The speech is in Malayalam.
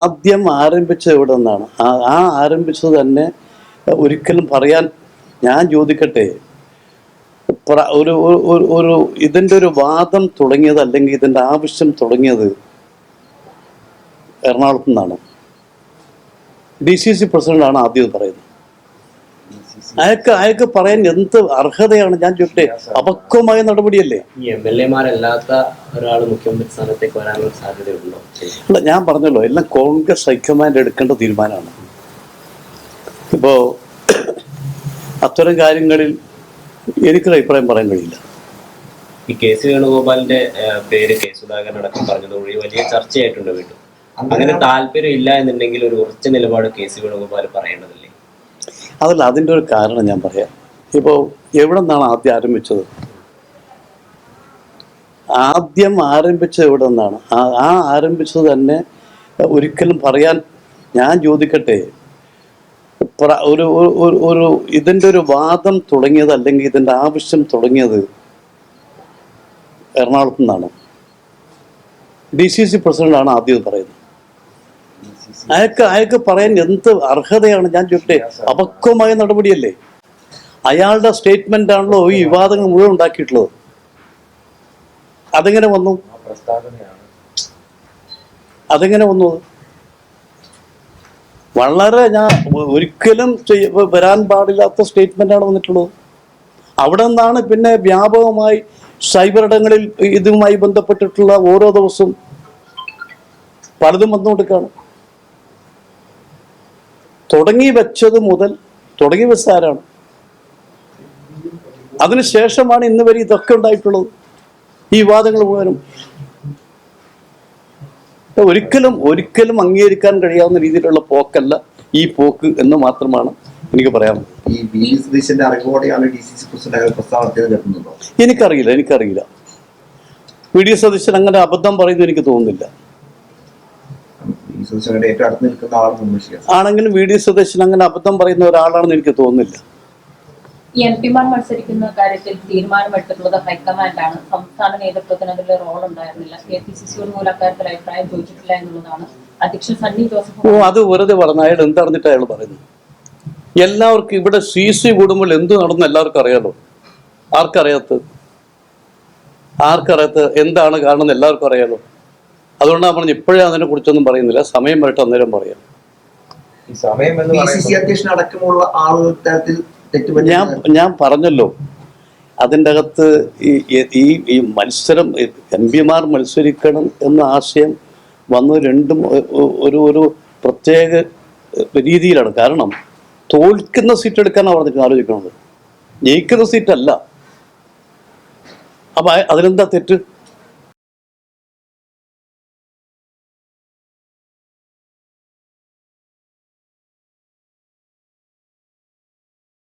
ആദ്യം ആരംഭിച്ചത് എവിടെ നിന്നാണ്? ആരംഭിച്ചത് തന്നെ ഒരിക്കലും പറയാൻ, ഞാൻ ചോദിക്കട്ടെ, ഒരു ഒരു ഇതിൻ്റെ ഒരു വാദം തുടങ്ങിയത് അല്ലെങ്കിൽ ഇതിൻ്റെ ആവശ്യം തുടങ്ങിയത് എറണാകുളത്തു നിന്നാണ്. DCC പ്രസിഡന്റാണ് ആദ്യം പറയുന്നത്. അയാൾക്ക് പറയാൻ എന്ത് അർഹതയാണ്? ഞാൻ ചോദിക്കട്ടെ, അപക്വമായ നടപടിയല്ലേ? MLA-മാരല്ലാത്ത ഒരാൾ മുഖ്യമന്ത്രി സ്ഥാനത്തേക്ക് വരാനുള്ള സാധ്യതയുണ്ടോ? അല്ല, ഞാൻ പറഞ്ഞല്ലോ, എല്ലാം കോൺഗ്രസ് ഹൈക്കമാൻഡ് എടുക്കേണ്ട തീരുമാനമാണ്. ഇപ്പോൾ അത്തരം കാര്യങ്ങളിൽ എനിക്കൊരു അഭിപ്രായം പറയാൻ കഴിയില്ല. ഈ KC വേണുഗോപാലിന്റെ പേര് കെ സുധാകരൻ അടക്കം പറഞ്ഞതോടെ വലിയ ചർച്ചയായിട്ടുണ്ട് വീണ്ടും. അങ്ങനെ താല്പര്യം ഇല്ല എന്നുണ്ടെങ്കിൽ ഒരു ഉറച്ച നിലപാട് KC വേണുഗോപാൽ പറയേണ്ടതില്ലേ? അതല്ല, അതിൻ്റെ ഒരു കാരണം ഞാൻ പറയാം. ഇപ്പോൾ എവിടെ നിന്നാണ് ആദ്യം ആരംഭിച്ചത്? ആദ്യം ആരംഭിച്ചത് എവിടെ നിന്നാണ്? ആരംഭിച്ചത് തന്നെ ഒരിക്കലും പറയാൻ, ഞാൻ ചോദിക്കട്ടെ, ഒരു ഒരു ഇതിൻ്റെ ഒരു വാദം തുടങ്ങിയത് അല്ലെങ്കിൽ ഇതിൻ്റെ ആവശ്യം തുടങ്ങിയത് എറണാകുളത്തു നിന്നാണ്. DCC പ്രസിഡന്റാണ് ആദ്യം പറയുന്നത്. അയാൾക്ക് പറയാൻ എന്ത് അർഹതയാണ്? ഞാൻ ചോദിക്കട്ടെ, അപക്വമായ നടപടിയല്ലേ? അയാളുടെ സ്റ്റേറ്റ്മെന്റ് ആണല്ലോ ഈ വിവാദങ്ങൾ മുഴുവൻ ഉണ്ടാക്കിയിട്ടുള്ളത്. അതെങ്ങനെ വന്നു? വളരെ ഞാൻ ഒരിക്കലും വരാൻ പാടില്ലാത്ത സ്റ്റേറ്റ്മെന്റാണ് വന്നിട്ടുള്ളത്. അവിടെ നിന്നാണ് പിന്നെ വ്യാപകമായി സൈബർ ഇടങ്ങളിൽ ഇതുമായി ബന്ധപ്പെട്ടിട്ടുള്ള ഓരോ ദിവസവും പലതും വന്നുകൊടുക്കുകയാണ്. തുടങ്ങി വെച്ച ആരാണ്? അതിനുശേഷമാണ് ഇന്ന് വരെ ഇതൊക്കെ ഉണ്ടായിട്ടുള്ളത്, ഈ വിവാദങ്ങൾ മുഴുവനും. ഒരിക്കലും അംഗീകരിക്കാൻ കഴിയാവുന്ന രീതിയിലുള്ള പോക്കല്ല ഈ പോക്ക് എന്ന് മാത്രമാണ് എനിക്ക് പറയാനുള്ളത്. എനിക്കറിയില്ല. VD സതീശൻ അങ്ങനെ അബദ്ധം പറയുന്നു എനിക്ക് തോന്നുന്നില്ല. ആണെങ്കിലും VD സതീശൻ അങ്ങനെ അബദ്ധം പറയുന്ന ഒരാളാണെന്ന് എനിക്ക് തോന്നുന്നില്ല. MP-മാർ മത്സരിക്കുന്ന കാര്യത്തിൽ തീരുമാനമെടുത്തിട്ടുള്ളത് ഹൈക്കമാൻഡാണ്. സംസ്ഥാന നേതൃത്വത്തിന് അതിൽ റോൾ ഉണ്ടായിരുന്നില്ല. KPCC മൂലം അക്കാര്യത്തിൽ അഭിപ്രായം ചോദിച്ചിട്ടില്ല എന്നുള്ളതാണ് അധ്യക്ഷൻ സണ്ണി ജോസഫ്. അത് വെറുതെ പറഞ്ഞു. അയാൾ എന്തറിഞ്ഞിട്ട് അയാൾ പറയുന്നത്? എല്ലാവർക്കും ഇവിടെ CC കൂടുമ്പോൾ എന്ത് നടന്നു എല്ലാവർക്കും അറിയാലോ. ആർക്കറിയാത്തത് എന്താണ് കാരണം എല്ലാവർക്കും അറിയാലോ. അതുകൊണ്ടാണ് പറഞ്ഞത് ഇപ്പോഴേ അതിനെ കുറിച്ചൊന്നും പറയുന്നില്ല, സമയം വരട്ടെ, അന്നേരം പറയാം. ഞാൻ പറഞ്ഞല്ലോ, അതിൻ്റെ അകത്ത് ഈ മത്സരം MP-മാർ മത്സരിക്കണം എന്ന ആശയം വന്ന് രണ്ടും ഒരു പ്രത്യേക രീതിയിലാണ്. കാരണം തോൽക്കുന്ന സീറ്റ് എടുക്കാനാണ് പറഞ്ഞിട്ട് ആലോചിക്കുന്നത്, ജയിക്കുന്ന സീറ്റല്ല. അപ്പം അതിലെന്താ തെറ്റ്?